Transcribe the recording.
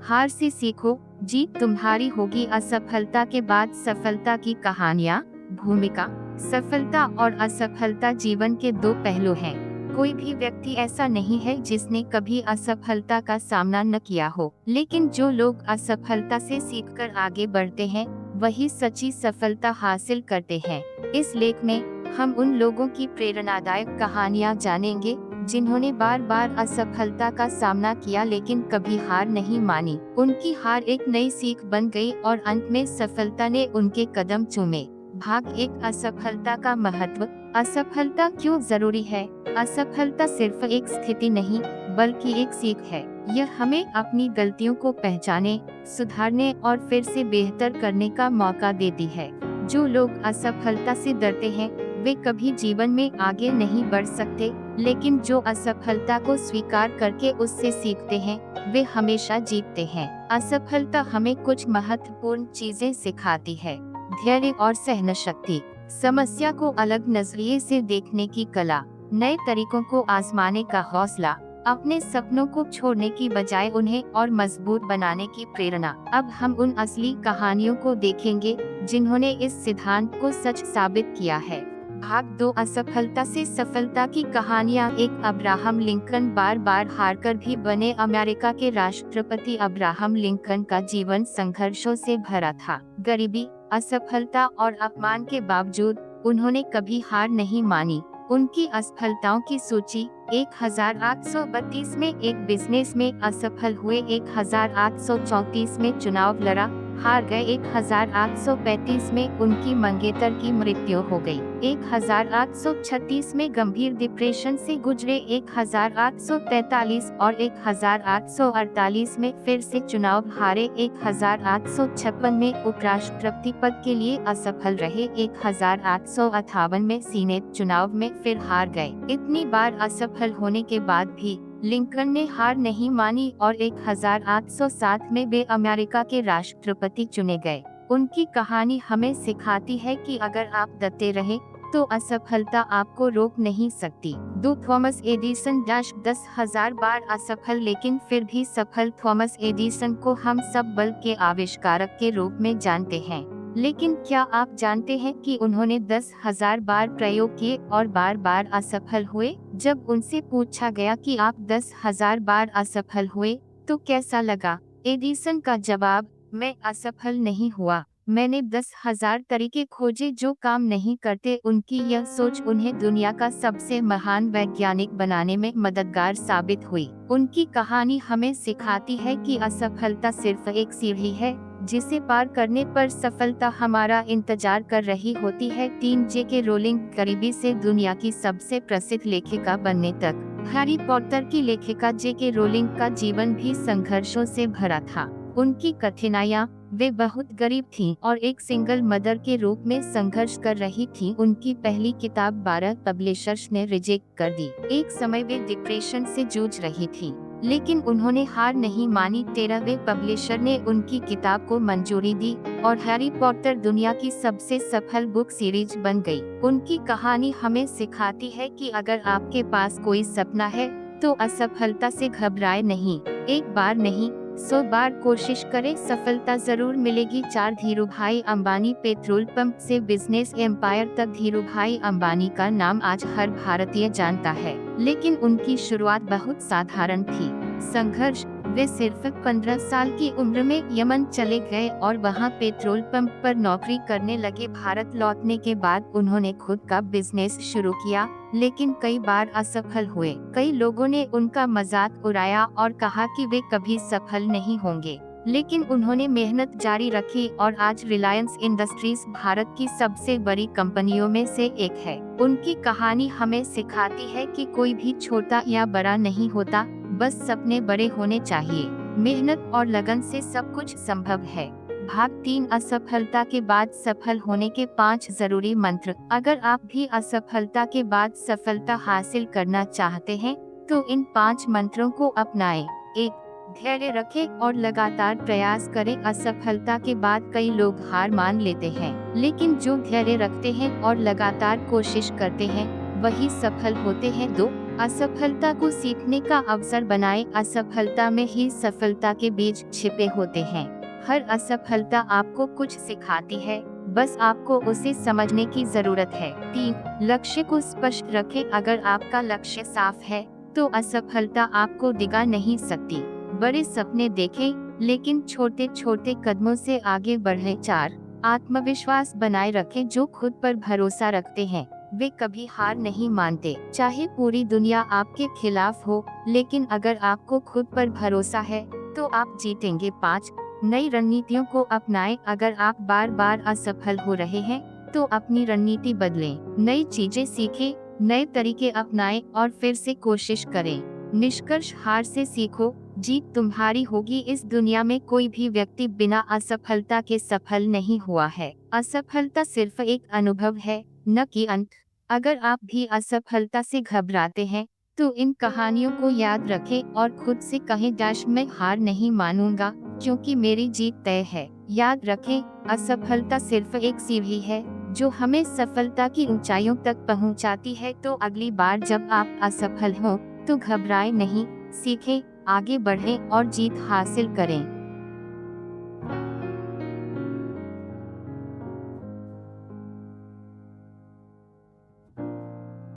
हार से सीखो, जीत तुम्हारी होगी। असफलता के बाद सफलता की कहानियाँ। भूमिका। सफलता और असफलता जीवन के दो पहलू हैं। कोई भी व्यक्ति ऐसा नहीं है जिसने कभी असफलता का सामना न किया हो, लेकिन जो लोग असफलता से सीखकर आगे बढ़ते हैं वही सच्ची सफलता हासिल करते हैं। इस लेख में हम उन लोगों की प्रेरणादायक कहानियाँ जानेंगे जिन्होंने बार बार असफलता का सामना किया लेकिन कभी हार नहीं मानी। उनकी हार एक नई सीख बन गई और अंत में सफलता ने उनके कदम चूमे। भाग 1। असफलता का महत्व। असफलता क्यों जरूरी है? असफलता सिर्फ एक स्थिति नहीं बल्कि एक सीख है। यह हमें अपनी गलतियों को पहचाने, सुधारने और फिर से बेहतर करने का मौका देती है। जो लोग असफलता से डरते हैं वे कभी जीवन में आगे नहीं बढ़ सकते, लेकिन जो असफलता को स्वीकार करके उससे सीखते हैं वे हमेशा जीतते हैं। असफलता हमें कुछ महत्वपूर्ण चीजें सिखाती है। धैर्य और सहनशक्ति, समस्या को अलग नजरिए से देखने की कला, नए तरीकों को आजमाने का हौसला, अपने सपनों को छोड़ने की बजाय उन्हें और मजबूत बनाने की प्रेरणा। अब हम उन असली कहानियों को देखेंगे जिन्होंने इस सिद्धांत को सच साबित किया है। भाग 2। असफलता से सफलता की कहानियाँ। एक अब्राहम लिंकन। बार बार हारकर भी बने अमेरिका के राष्ट्रपति अब्राहम लिंकन का जीवन संघर्षों से भरा था। गरीबी, असफलता और अपमान के बावजूद उन्होंने कभी हार नहीं मानी। उनकी असफलताओं की सूची। 1832 में एक बिजनेस में असफल हुए, 1834 में चुनाव लड़ा, हार गए, 1835 में उनकी मंगेतर की मृत्यु हो गई, 1836 में गंभीर डिप्रेशन से गुजरे, 1843 और 1848 में फिर से चुनाव हारे, 1856 में उपराष्ट्रपति पद के लिए असफल रहे, 1858 में सीनेट चुनाव में फिर हार गए। इतनी बार असफल होने के बाद भी लिंकन ने हार नहीं मानी और 1807 में वे अमेरिका के राष्ट्रपति चुने गए। उनकी कहानी हमें सिखाती है कि अगर आप डटे रहे तो असफलता आपको रोक नहीं सकती। 2। Thomas Edison. 10,000 बार असफल लेकिन फिर भी सफल थॉमस एडिसन को हम सब बल्ब के आविष्कारक के रूप में जानते हैं, लेकिन क्या आप जानते हैं कि उन्होंने 10,000 बार प्रयोग किए और बार बार असफल हुए? जब उनसे पूछा गया कि आप 10,000 बार असफल हुए तो कैसा लगा, एडिसन का जवाब, मैं असफल नहीं हुआ, मैंने 10,000 तरीके खोजे जो काम नहीं करते। उनकी यह सोच उन्हें दुनिया का सबसे महान वैज्ञानिक बनाने में मददगार साबित हुई। उनकी कहानी हमें सिखाती है कि असफलता सिर्फ एक सीढ़ी है जिसे पार करने पर सफलता हमारा इंतजार कर रही होती है। 3। J.K. रोलिंग। गरीबी से दुनिया की सबसे प्रसिद्ध लेखिका बनने तक। हैरी पॉटर की लेखिका J.K. रोलिंग का जीवन भी संघर्षों से भरा था। उनकी कठिनाइयाँ, वे बहुत गरीब थीं और एक सिंगल मदर के रूप में संघर्ष कर रही थीं। उनकी पहली किताब 12 पब्लिशर्स ने रिजेक्ट कर दी। एक समय वे डिप्रेशन से जूझ रही थीं, लेकिन उन्होंने हार नहीं मानी। 13वें पब्लिशर ने उनकी किताब को मंजूरी दी और हैरी पॉटर दुनिया की सबसे सफल बुक सीरीज बन गई। उनकी कहानी हमें सिखाती है कि अगर आपके पास कोई सपना है तो असफलता से घबराए नहीं। एक बार नहीं, 100 बार कोशिश करें, सफलता जरूर मिलेगी। 4। धीरूभाई अंबानी। पेट्रोल पंप से बिजनेस एम्पायर तक धीरूभाई अंबानी का नाम आज हर भारतीय जानता है, लेकिन उनकी शुरुआत बहुत साधारण थी। संघर्ष। वे सिर्फ 15 साल की उम्र में यमन चले गए और वहां पेट्रोल पंप पर नौकरी करने लगे। भारत लौटने के बाद उन्होंने खुद का बिजनेस शुरू किया, लेकिन कई बार असफल हुए। कई लोगों ने उनका मजाक उड़ाया और कहा कि वे कभी सफल नहीं होंगे, लेकिन उन्होंने मेहनत जारी रखी और आज रिलायंस इंडस्ट्रीज भारत की सबसे बड़ी कंपनियों में से एक है। उनकी कहानी हमें सिखाती है कि कोई भी छोटा या बड़ा नहीं होता, बस सपने बड़े होने चाहिए। मेहनत और लगन से सब कुछ संभव है। भाग 3। असफलता के बाद सफल होने के 5 जरूरी मंत्र। अगर आप भी असफलता के बाद सफलता हासिल करना चाहते हैं तो इन 5 मंत्रों को अपनाएं। 1। धैर्य रखें और लगातार प्रयास करें। असफलता के बाद कई लोग हार मान लेते हैं, लेकिन जो धैर्य रखते हैं और लगातार कोशिश करते हैं वही सफल होते हैं। 2। असफलता को सीखने का अवसर बनाएं। असफलता में ही सफलता के बीज छिपे होते हैं। हर असफलता आपको कुछ सिखाती है, बस आपको उसे समझने की जरूरत है। 3. लक्ष्य को स्पष्ट रखें। अगर आपका लक्ष्य साफ है तो असफलता आपको डिगा नहीं सकती। बड़े सपने देखें, लेकिन छोटे छोटे कदमों से आगे बढ़ें। 4. आत्मविश्वास बनाए रखें। जो खुद पर भरोसा रखते हैं वे कभी हार नहीं मानते। चाहे पूरी दुनिया आपके खिलाफ हो, लेकिन अगर आपको खुद पर भरोसा है तो आप जीतेंगे। 5. नई रणनीतियों को अपनाएं। अगर आप बार बार असफल हो रहे हैं तो अपनी रणनीति बदलें। नई चीजें सीखें, नए तरीके अपनाएं और फिर से कोशिश करें। निष्कर्ष, हार से सीखो, जीत तुम्हारी होगी। इस दुनिया में कोई भी व्यक्ति बिना असफलता के सफल नहीं हुआ है। असफलता सिर्फ एक अनुभव है, न कि अंत। अगर आप भी असफलता से घबराते हैं तो इन कहानियों को याद रखें और खुद से कहें, मैं हार नहीं मानूंगा क्योंकि मेरी जीत तय है। याद रखें, असफलता सिर्फ एक सीढ़ी है जो हमें सफलता की ऊंचाइयों तक पहुंचाती है। तो अगली बार जब आप असफल हों तो घबराएं नहीं, सीखें, आगे बढ़ें और जीत हासिल करें।